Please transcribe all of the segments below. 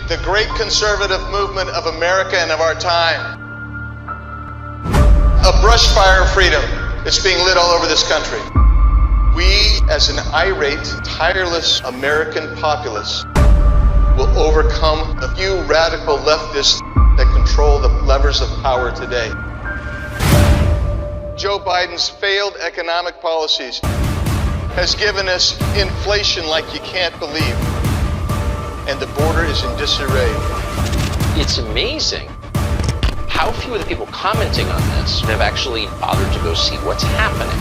the great conservative movement of America and of our time. A brush fire of freedom that's being lit all over this country. We, as an irate, tireless American populace, will overcome the few radical leftists that control the levers of power today. Joe Biden's failed economic policies has given us inflation like you can't believe, and the border is in disarray. It's amazing how few of the people commenting on this have actually bothered to go see what's happening.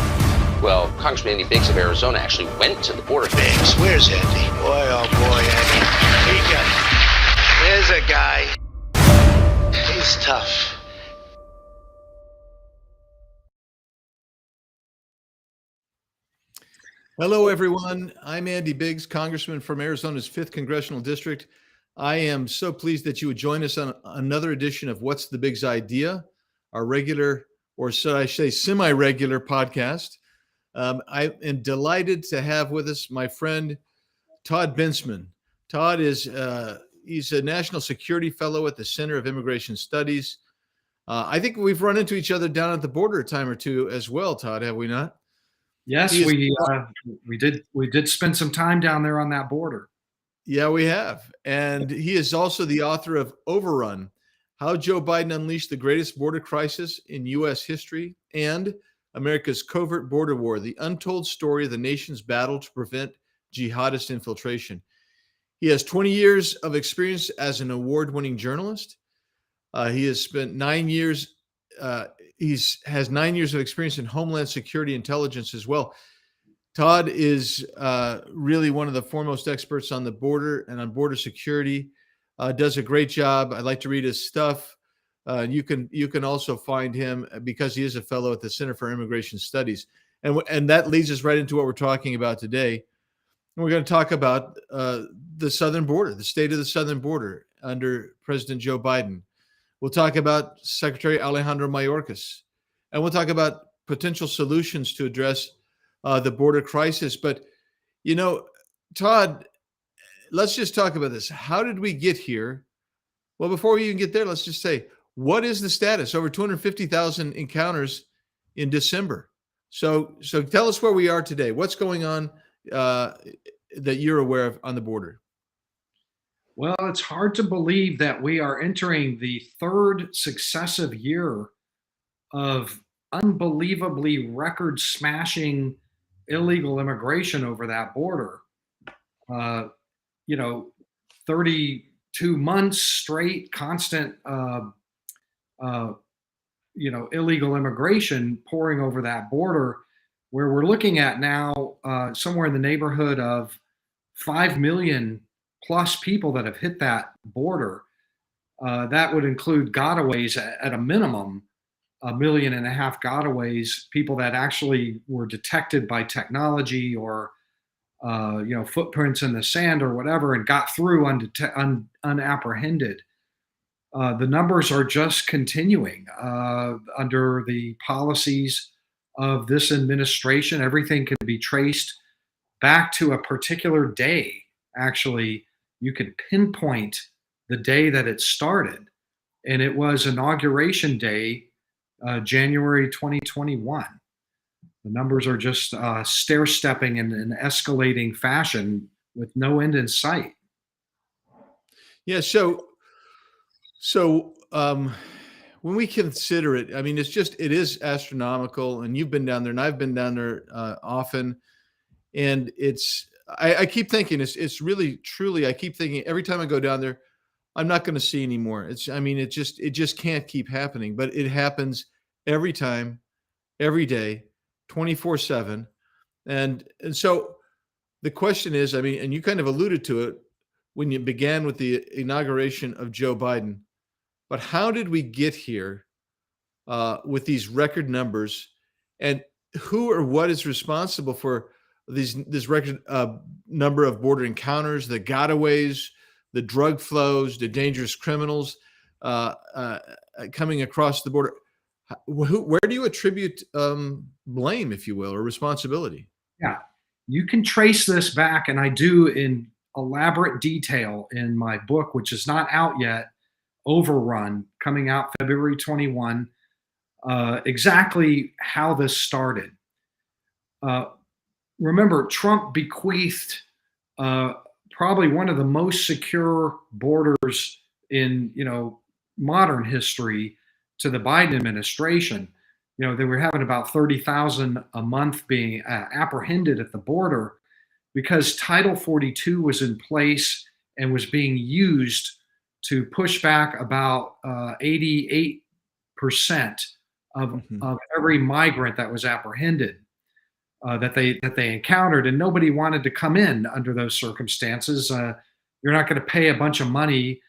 Well, Congressman Andy Biggs of Arizona actually went to the border. Biggs, where's Andy? Boy, oh boy, Andy. There's a guy. He's tough. Hello, everyone. I'm Andy Biggs, Congressman from Arizona's 5th Congressional District. I am so pleased that you would join us on another edition of What's the Biggs Idea, our regular, or should I say semi-regular podcast. I am delighted to have with us my friend, Todd Bensman. Todd is he's a National Security Fellow at the Center of Immigration Studies. I think we've run into each other down at the border a time or two as well, Todd, have we not? Yes, we did spend some time down there on that border. Yeah, we have. And he is also the author of Overrun, How Joe Biden Unleashed the Greatest Border Crisis in U.S. History, and America's Covert Border War, the untold story of the nation's battle to prevent jihadist infiltration. He has 20 years of experience as an award-winning journalist. He has spent 9 years has 9 years of experience in Homeland Security intelligence as well. Todd is really one of the foremost experts on the border and on border security. Does a great job. I like to read his stuff. You can also find him because he is a fellow at the Center for Immigration Studies, and that leads us right into what we're talking about today. And we're going to talk about the southern border, the state of the southern border under President Joe Biden. We'll talk about Secretary Alejandro Mayorkas, and we'll talk about potential solutions to address the border crisis. But, you know, Todd, let's just talk about this. How did we get here? Well, before we even get there, let's just say, what is the status? Over 250,000 encounters in December. So tell us where we are today. What's going on that you're aware of on the border? Well, it's hard to believe that we are entering the third successive year of unbelievably record-smashing illegal immigration over that border. 32 months straight, constant, illegal immigration pouring over that border, where we're looking at now somewhere in the neighborhood of 5 million plus people that have hit that border. That would include gotaways at a minimum, 1.5 million gotaways, people that actually were detected by technology or footprints in the sand or whatever and got through unapprehended. The numbers are just continuing under the policies of this administration. Everything can be traced back to a particular day. Actually, you could pinpoint the day that it started, and it was Inauguration Day, January 2021. The numbers are just stair-stepping in an escalating fashion with no end in sight. Yeah. So when we consider it, I mean, it is astronomical, and you've been down there and I've been down there often. And I keep thinking it's really, truly, I keep thinking every time I go down there, I'm not going to see anymore. It just can't keep happening, but it happens every time, every day, 24/7. And so the question is, I mean, and you kind of alluded to it when you began with the inauguration of Joe Biden, but how did we get here with these record numbers, and who or what is responsible for this record number of border encounters, the gotaways, the drug flows, the dangerous criminals coming across the border? Where do you attribute blame, if you will, or responsibility? Yeah, you can trace this back, and I do in elaborate detail in my book, which is not out yet, Overrun, coming out February 21, exactly how this started. Remember, Trump bequeathed probably one of the most secure borders in modern history to the Biden administration. They were having about 30,000 a month being apprehended at the border because Title 42 was in place and was being used to push back about 88% of every migrant that was apprehended that they encountered, and nobody wanted to come in under those circumstances. You're not going to pay a bunch of money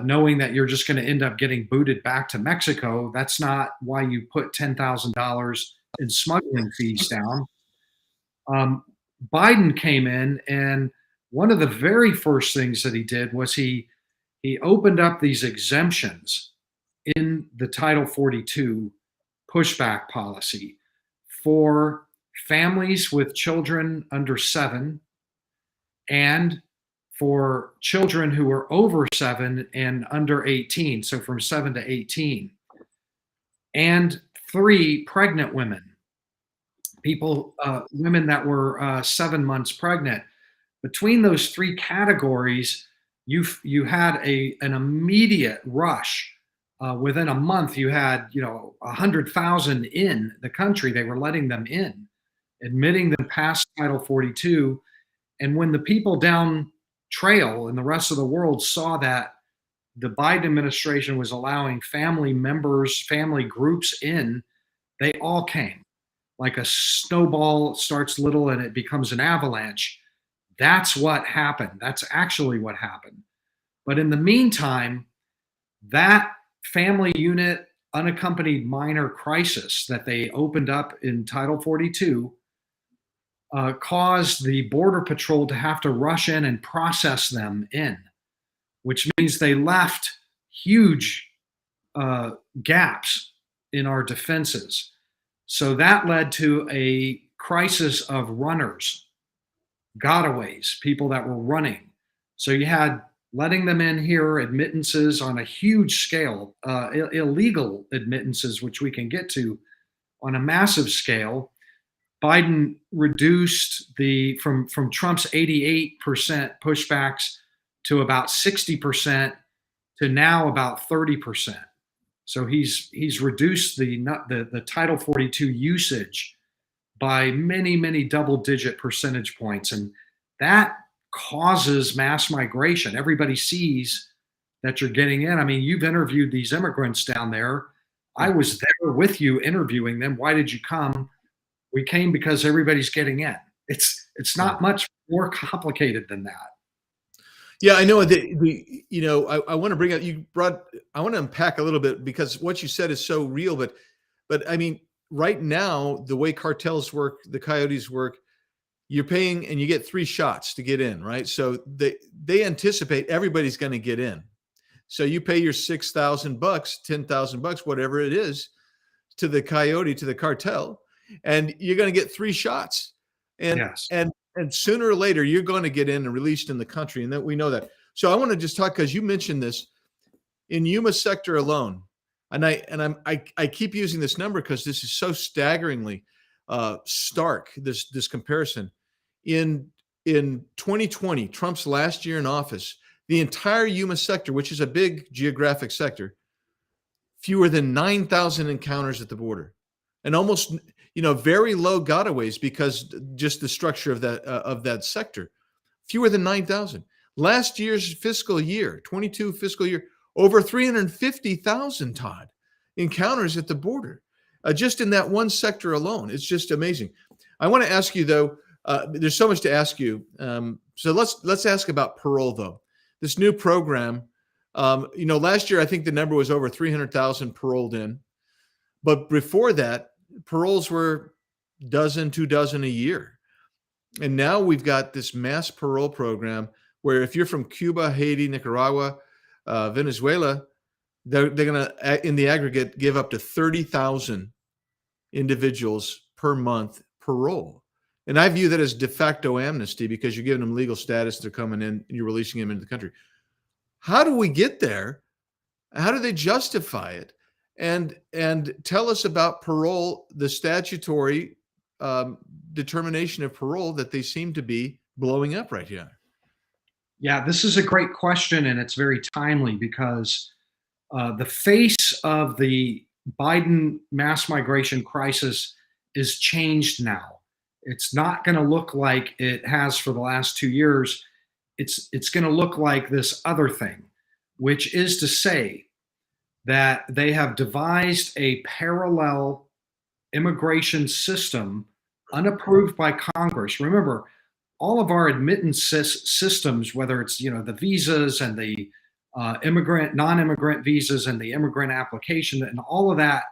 knowing that you're just going to end up getting booted back to Mexico. That's not why you put $10,000 in smuggling fees down. Biden came in, and one of the very first things that he did was he opened up these exemptions in the Title 42 pushback policy for families with children under 7 and for children who are over 7 and under 18, so from 7 to 18, and 3 pregnant women, women that were 7 months pregnant. Between those 3 categories, you had an immediate rush. Within a month, you had 100,000 in the country. They were letting them in, admitting them past Title 42. And when the people down trail and the rest of the world saw that the Biden administration was allowing family members, family groups in, they all came. Like a snowball starts little and it becomes an avalanche. That's what happened. That's actually what happened. But in the meantime, that family unit unaccompanied minor crisis that they opened up in Title 42 caused the Border Patrol to have to rush in and process them in, which means they left huge gaps in our defenses. So that led to a crisis of runners, gotaways, people that were running. So you had letting them in here, admittances on a huge scale, illegal admittances, which we can get to on a massive scale. Biden reduced from Trump's 88% pushbacks to about 60% to now about 30%. So he's reduced the Title 42 usage by many double-digit percentage points, and that causes mass migration. Everybody sees that you're getting in. I mean, you've interviewed these immigrants down there. I was there with you interviewing them. Why did you come? We came because everybody's getting in. It's not much more complicated than that. Yeah, I know. I want to bring up. I want to unpack a little bit because what you said is so real. But I mean, right now, the way cartels work, the coyotes work, you're paying and you get 3 shots to get in, right? So they anticipate everybody's going to get in. So you pay your $6,000, $10,000, whatever it is, to the coyote, to the cartel, and you're going to get 3 shots. And yes. and sooner or later you're going to get in and released in the country, and that we know that. So I want to just talk, because you mentioned this in Yuma sector alone, and I keep using this number because this is so staggeringly stark. This comparison in 2020, Trump's last year in office, the entire Yuma sector, which is a big geographic sector, fewer than 9,000 encounters at the border, and almost very low gotaways because just the structure of that sector, fewer than 9,000. Last year's fiscal year, 22 fiscal year, over 350,000, Todd, encounters at the border, just in that one sector alone. It's just amazing. I want to ask you though. There's so much to ask you. So let's ask about parole though. This new program. Last year I think the number was over 300,000 paroled in, but before that, paroles were 2 dozen a year. And now we've got this mass parole program where if you're from Cuba, Haiti, Nicaragua, Venezuela, they're going to, in the aggregate, give up to 30,000 individuals per month parole. And I view that as de facto amnesty because you're giving them legal status. They're coming in and you're releasing them into the country. How do we get there? How do they justify it? And tell us about parole, the statutory determination of parole that they seem to be blowing up right here. Yeah, this is a great question, and it's very timely because the face of the Biden mass migration crisis is changed now. It's not going to look like it has for the last 2 years. It's going to look like this other thing, which is to say that they have devised a parallel immigration system unapproved by Congress. Remember, all of our admittance systems, whether it's the visas and the non-immigrant visas and the immigrant application and all of that,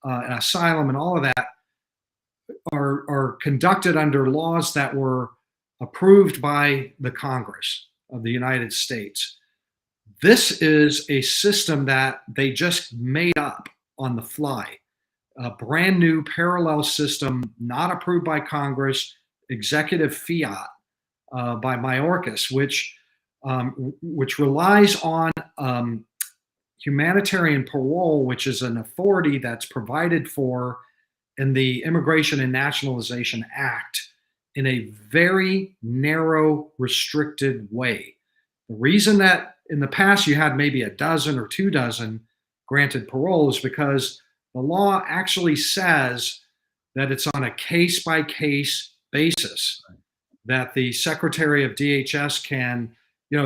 and asylum and all of that, are conducted under laws that were approved by the Congress of the United States. This is a system that they just made up on the fly. A brand new parallel system, not approved by Congress, executive fiat by Mayorkas, which relies on humanitarian parole, which is an authority that's provided for in the Immigration and Nationalization Act in a very narrow, restricted way. The reason that in the past you had maybe a dozen or 2 dozen granted parole is because the law actually says that it's on a case-by-case basis, that the Secretary of DHS can,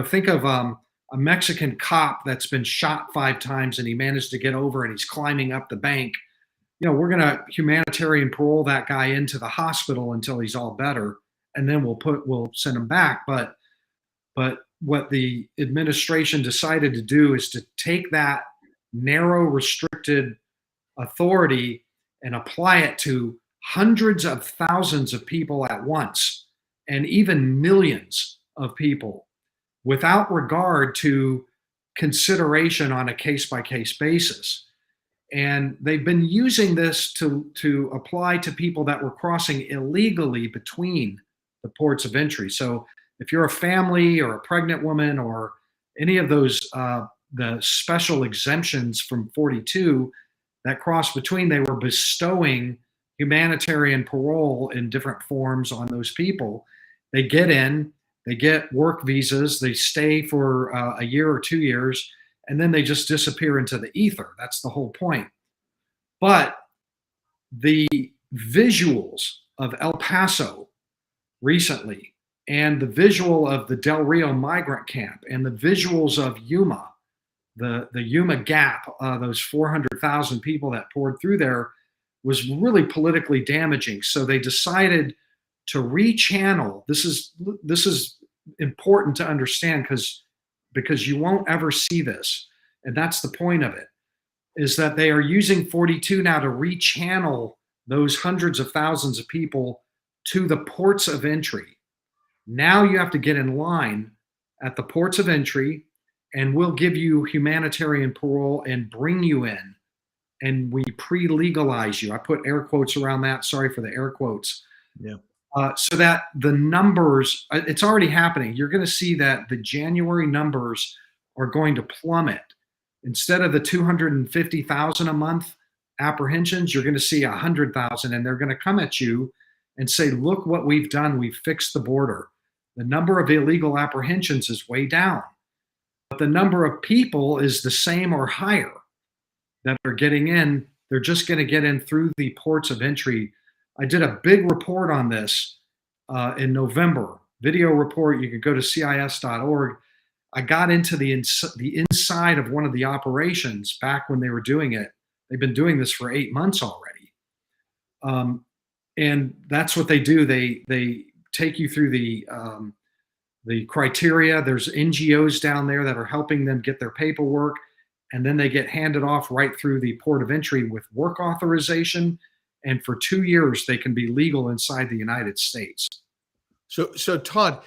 think of a Mexican cop that's been shot 5 times and he managed to get over and he's climbing up the bank. We're going to humanitarian parole that guy into the hospital until he's all better, and then we'll send him back. But what the administration decided to do is to take that narrow, restricted authority and apply it to hundreds of thousands of people at once, and even millions of people, without regard to consideration on a case-by-case basis. And they've been using this to apply to people that were crossing illegally between the ports of entry. So if you're a family or a pregnant woman or any of those, the special exemptions from 42 that cross between, they were bestowing humanitarian parole in different forms on those people. They get in, they get work visas, they stay for a year or 2 years, and then they just disappear into the ether. That's the whole point. But the visuals of El Paso recently, and the visual of the Del Rio migrant camp, and the visuals of Yuma, the Yuma Gap, those 400,000 people that poured through there, was really politically damaging. So they decided to rechannel. This is important to understand because you won't ever see this, and that's the point of it, is that they are using 42 now to rechannel those hundreds of thousands of people to the ports of entry. Now you have to get in line at the ports of entry, and we'll give you humanitarian parole and bring you in, and we pre-legalize you. I put air quotes around that. Sorry for the air quotes. Yeah. So that the numbers, it's already happening. You're going to see that the January numbers are going to plummet. Instead of the 250,000 a month apprehensions, you're going to see 100,000, and they're going to come at you and say, look what we've done. We've fixed the border. The number of illegal apprehensions is way down, but the number of people is the same or higher that are getting in. They're just going to get in through the ports of entry. I did a big report on this in November, video report. You can go to CIS.org. I got into the inside of one of the operations back when they were doing it. They've been doing this for 8 months already. And that's what they do. They take you through the criteria. There's NGOs down there that are helping them get their paperwork, and then they get handed off right through the port of entry with work authorization. And for 2 years, they can be legal inside the United States. So Todd,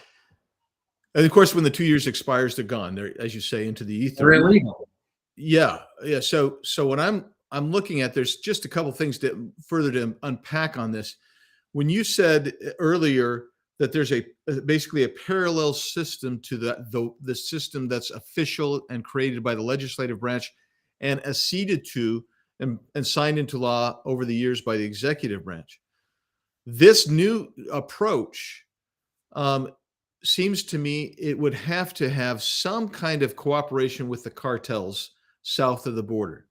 and of course, when the 2 years expires, they're gone. They're, as you say, into the ether. They're illegal. Yeah. So when I'm looking at, there's just a couple things further to unpack on this. when you said earlier that there's basically a parallel system to the system that's official and created by the legislative branch and acceded to and signed into law over the years by the executive branch. This new approach seems to me it would have to have some kind of cooperation with the cartels south of the border.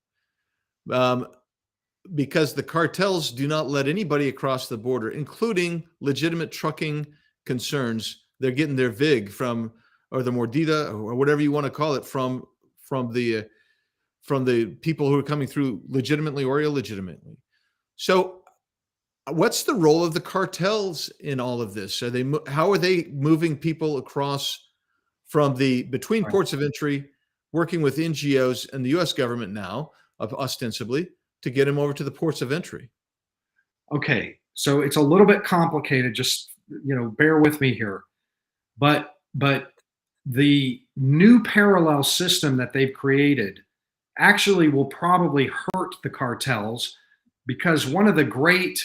Because the cartels do not let anybody across the border, including legitimate trucking concerns. They're getting their VIG from, or the mordida, or whatever you want to call it, from the people who are coming through legitimately or illegitimately. So, what's the role of the cartels in all of this? How are they moving people across from between ports of entry, working with NGOs and the U.S. government now, ostensibly, to get them over to the ports of entry? Okay, so it's a little bit complicated. Just bear with me here. But the new parallel system that they've created actually will probably hurt the cartels, because one of the great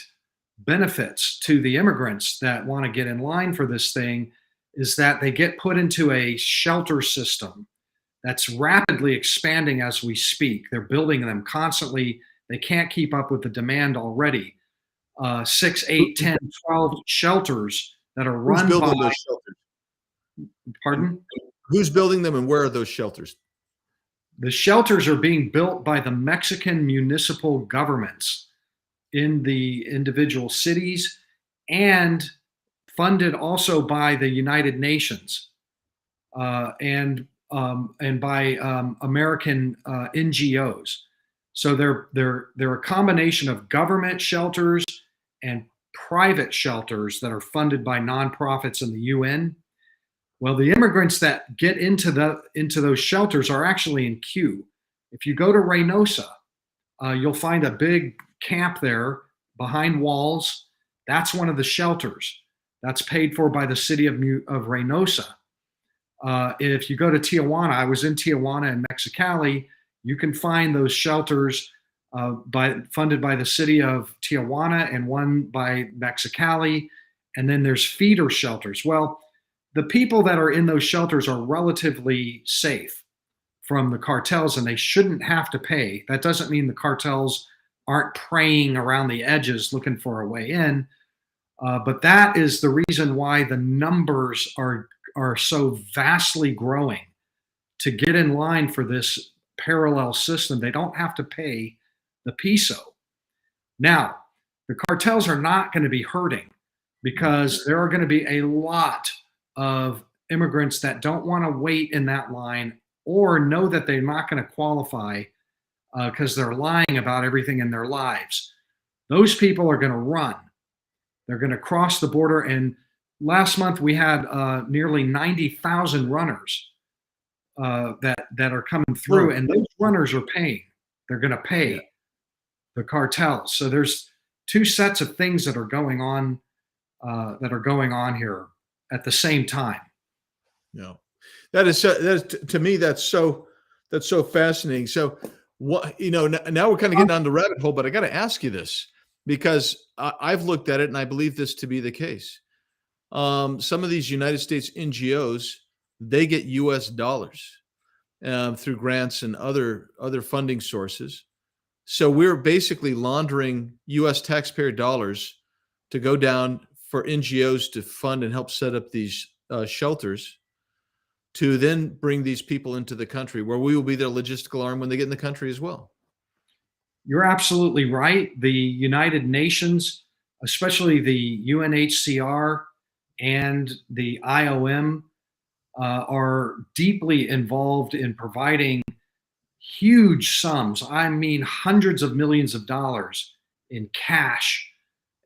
benefits to the immigrants that want to get in line for this thing is that they get put into a shelter system that's rapidly expanding as we speak. They're building them constantly. They can't keep up with the demand already. 6, 8, 10, 12 shelters that are run Who's building by... those shelters? Pardon? Who's building them, and where are those shelters? The shelters are being built by the Mexican municipal governments in the individual cities, and funded also by the United Nations and by American NGOs. So they're a combination of government shelters and private shelters that are funded by nonprofits and the UN. Well, the immigrants that get into those shelters are actually in queue. If you go to Reynosa, you'll find a big camp there behind walls. That's one of the shelters. That's paid for by the city of Reynosa. If you go to Tijuana, I was in Tijuana and Mexicali, you can find those shelters funded by the city of Tijuana and one by Mexicali. And then there's feeder shelters. Well, the people that are in those shelters are relatively safe from the cartels, and they shouldn't have to pay. That doesn't mean the cartels aren't preying around the edges looking for a way in. But that is the reason why the numbers are so vastly growing. To get in line for this parallel system, they don't have to pay the peso. Now, the cartels are not going to be hurting, because there are going to be a lot of immigrants that don't want to wait in that line, or know that they're not going to qualify because they're lying about everything in their lives. Those people are going to run. They're going to cross the border. And last month we had nearly 90,000 runners that are coming through, and those runners are paying. They're going to pay the cartels. So there's two sets of things that are going on here at the same time. Yeah, that is to me that's so fascinating. So what now we're kind of getting down the rabbit hole, but I got to ask you this, because I've looked at it and I believe this to be the case. Some of these United States NGOs, they get U.S. dollars through grants and other funding sources. So we're basically laundering U.S. taxpayer dollars to go down for NGOs to fund and help set up these shelters, to then bring these people into the country, where we will be their logistical arm when they get in the country as well. You're absolutely right. The United Nations, especially the UNHCR and the IOM, are deeply involved in providing huge sums. I mean, hundreds of millions of dollars in cash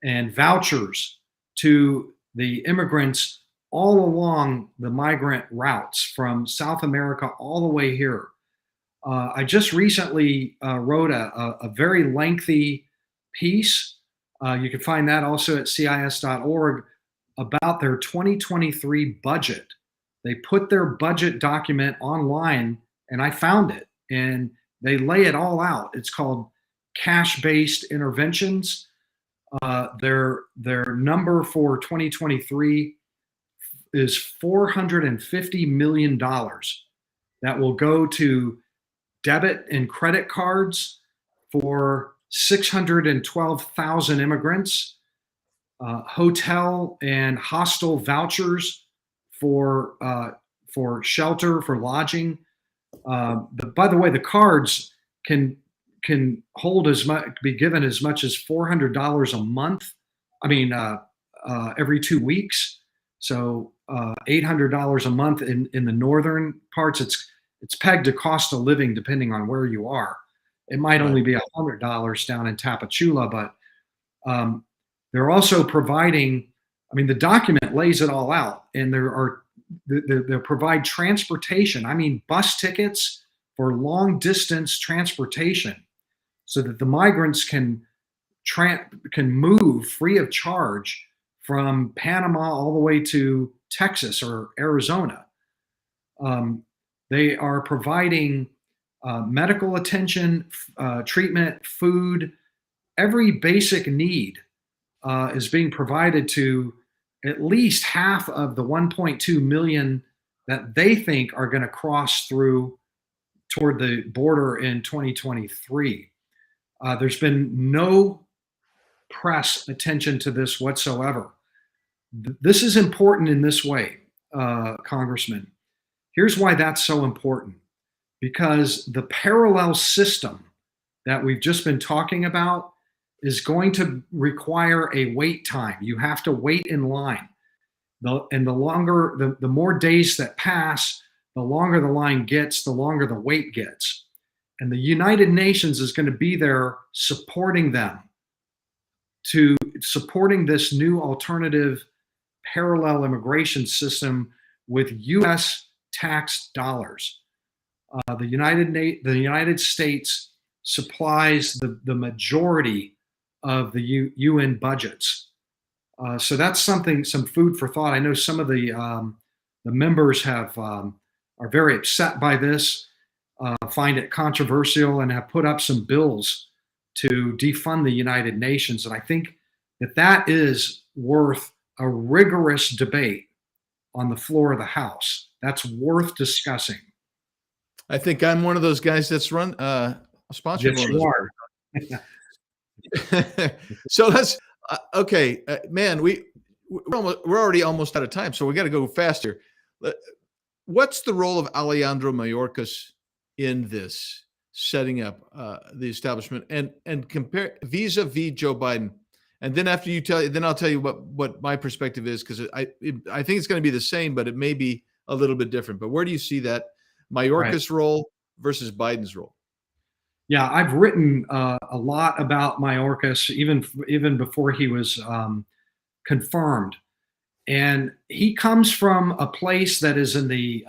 and vouchers to the immigrants all along the migrant routes from South America all the way here. I just recently wrote a very lengthy piece. You can find that also at CIS.org about their 2023 budget. They put their budget document online, and I found it, and they lay it all out. It's called Cash-Based Interventions. Their number for 2023 is $450 million that will go to debit and credit cards for 612,000 immigrants, hotel and hostel vouchers for shelter, for lodging. By the way, the cards can hold as much, be given as much as $400 a month. I mean, every 2 weeks. So $800 a month in the northern parts. It's pegged to cost of living depending on where you are. It might only be $100 down in Tapachula, but they're also providing. I mean, the document lays it all out, and they'll provide transportation. I mean, bus tickets for long distance transportation, so that the migrants can move free of charge from Panama all the way to Texas or Arizona. They are providing medical attention, treatment, food. Every basic need is being provided to at least half of the 1.2 million that they think are going to cross through toward the border in 2023. There's been no press attention to this whatsoever. This is important in this way, Congressman. Here's why that's so important. Because the parallel system that we've just been talking about is going to require a wait time. You have to wait in line. The more days that pass, the longer the line gets, the longer the wait gets. And the United Nations is going to be there supporting them, supporting this new alternative parallel immigration system with U.S. tax dollars. The United States supplies the majority of the UN budgets. So that's some food for thought. I know some of the members are very upset by this, find it controversial, and have put up some bills to defund the United Nations. And I think that is worth a rigorous debate on the floor of the House. That's worth discussing. I think I'm one of those guys that's sponsored. Yes, you are. So let's okay, man. We're already almost out of time, so we got to go faster. What's the role of Alejandro Mayorkas in this setting up the establishment and compare vis-a-vis Joe Biden? And then after you then I'll tell you what my perspective is, because I think it's going to be the same, but it may be a little bit different. But where do you see that Mayorkas' role versus Biden's role? Yeah, I've written a lot about Mayorkas even before he was confirmed, and he comes from a place that is in the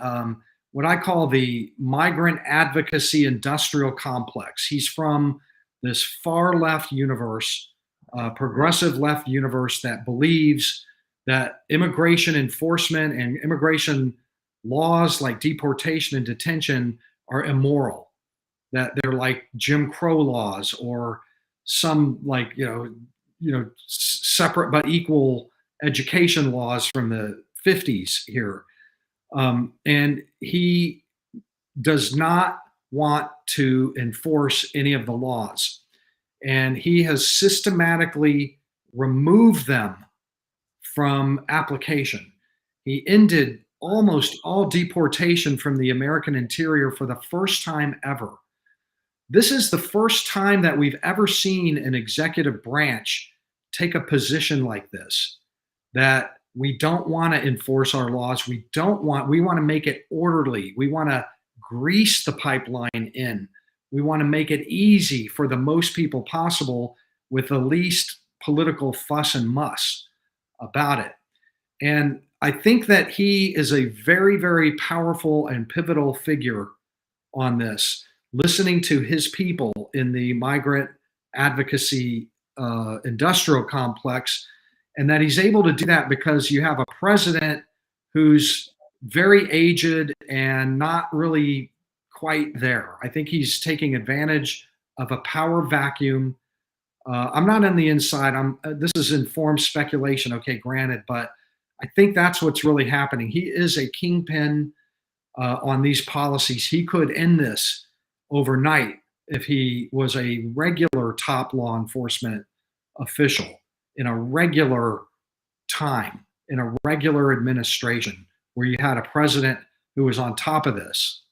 what I call the migrant advocacy industrial complex. He's from this far left universe, progressive left universe that believes that immigration enforcement and immigration laws like deportation and detention are immoral, that they're like Jim Crow laws or some like, separate but equal education laws from the 50s here. And he does not want to enforce any of the laws. And he has systematically removed them from application. He ended almost all deportation from the American interior for the first time ever. This is the first time that we've ever seen an executive branch take a position like this, that we don't want to enforce our laws. We want to make it orderly. We want to grease the pipeline in. We want to make it easy for the most people possible with the least political fuss and muss about it. And I think that he is a very, very powerful and pivotal figure on this, listening to his people in the migrant advocacy industrial complex, and that he's able to do that because you have a president who's very aged and not really quite there. I think he's taking advantage of a power vacuum I'm not on the inside. This is informed speculation. Okay, granted, but I think that's what's really happening. He is a kingpin on these policies. He could end this overnight if he was a regular top law enforcement official in a regular time, in a regular administration, where you had a president who was on top of this.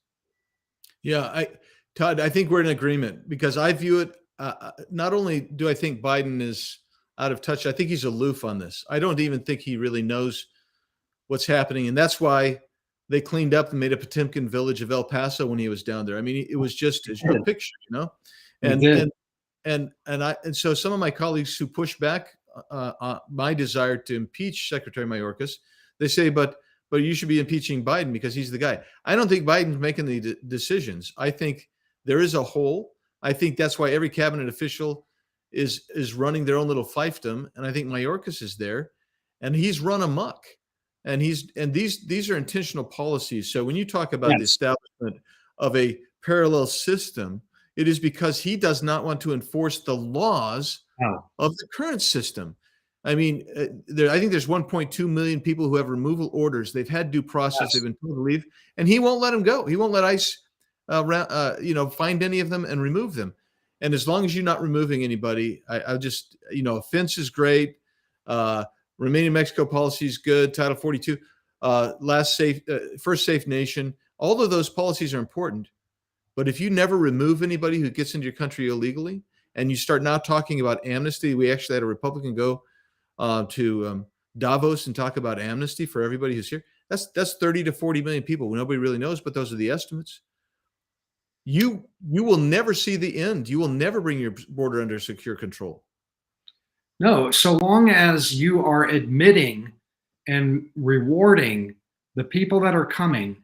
Yeah, Todd, I think we're in agreement because I view it. Not only do I think Biden is out of touch, I think he's aloof on this. I don't even think he really knows what's happening, and that's why they cleaned up and made a Potemkin village of El Paso when he was down there. I mean, it was just a picture, And so some of my colleagues who push back my desire to impeach Secretary Mayorkas, they say, but you should be impeaching Biden because he's the guy. I don't think Biden's making the decisions. I think there is a hole. I think that's why every cabinet official is running their own little fiefdom, and I think Mayorkas is there, and he's run amok. And these are intentional policies. So when you talk about the establishment of a parallel system, it is because he does not want to enforce the laws of the current system. I mean, I think there's 1.2 million people who have removal orders. They've had due process. They've been told to leave, and he won't let them go. He won't let ICE, find any of them and remove them. And as long as you're not removing anybody, I just, offense is great. Remain in Mexico policy is good. Title 42, first safe nation. All of those policies are important. But if you never remove anybody who gets into your country illegally, and you start now talking about amnesty, we actually had a Republican go to Davos and talk about amnesty for everybody who's here. That's 30 to 40 million people. Nobody really knows, but those are the estimates. You will never see the end. You will never bring your border under secure control. No, so long as you are admitting and rewarding the people that are coming,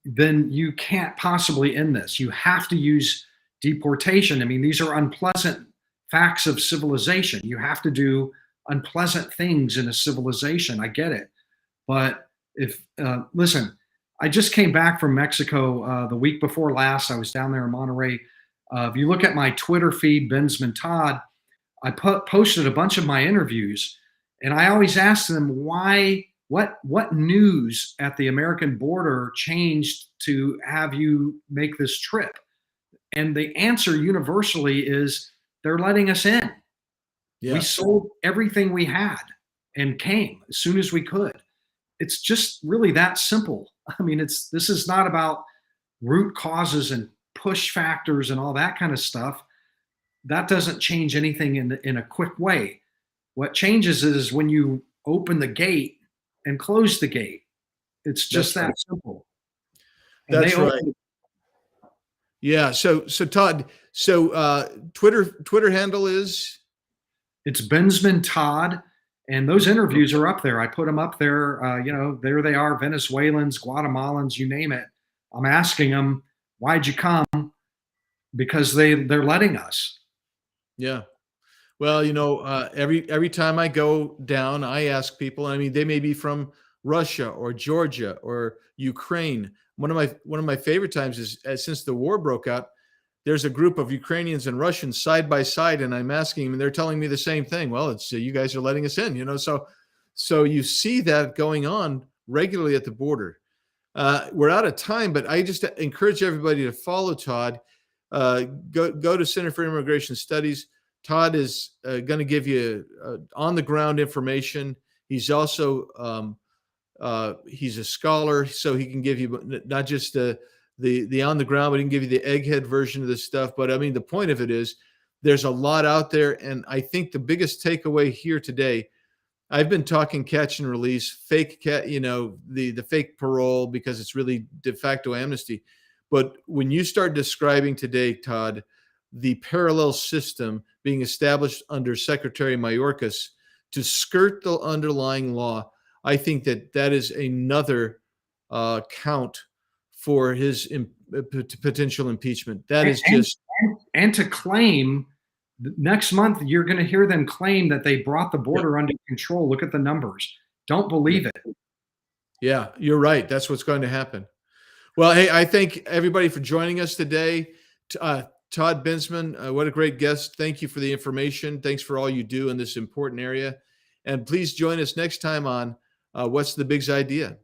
then you can't possibly end this. You have to use deportation. I mean, these are unpleasant facts of civilization. You have to do unpleasant things in a civilization. I get it. But listen, I just came back from Mexico the week before last. I was down there in Monterrey. If you look at my Twitter feed, Bensman Todd, I posted a bunch of my interviews, and I always ask them what news at the American border changed to have you make this trip? And the answer universally is they're letting us in. Yeah. We sold everything we had and came as soon as we could. It's just really that simple. I mean, this is not about root causes and push factors and all that kind of stuff. That doesn't change anything in a quick way. What changes is when you open the gate and close the gate. It's just that simple. And that's right. Yeah. So Todd, Twitter handle is? It's Bensman Todd. And those interviews are up there. I put them up there. There they are, Venezuelans, Guatemalans, you name it. I'm asking them, why'd you come? Because they're letting us. Yeah. Well, every time I go down, I ask people. I mean, they may be from Russia or Georgia or Ukraine. One of my favorite times is since the war broke out, there's a group of Ukrainians and Russians side by side, and I'm asking them, and they're telling me the same thing. Well, it's you guys are letting us in, So you see that going on regularly at the border. We're out of time, but I just encourage everybody to follow Todd. Go to Center for Immigration Studies. Todd is going to give you on the ground information. He's also he's a scholar, so he can give you not just the on the ground, but he can give you the egghead version of this stuff. But I mean, the point of it is there's a lot out there. And I think the biggest takeaway here today, I've been talking catch and release, fake the fake parole, because it's really de facto amnesty. But when you start describing today, Todd, the parallel system being established under Secretary Mayorkas to skirt the underlying law, I think that is another count for his potential impeachment. That is just and to claim next month, you're going to hear them claim that they brought the border under control. Look at the numbers. Don't believe it. Yeah, you're right. That's what's going to happen. Well, hey, I thank everybody for joining us today. Todd Bensman, what a great guest. Thank you for the information. Thanks for all you do in this important area. And please join us next time on What's the Big's Idea?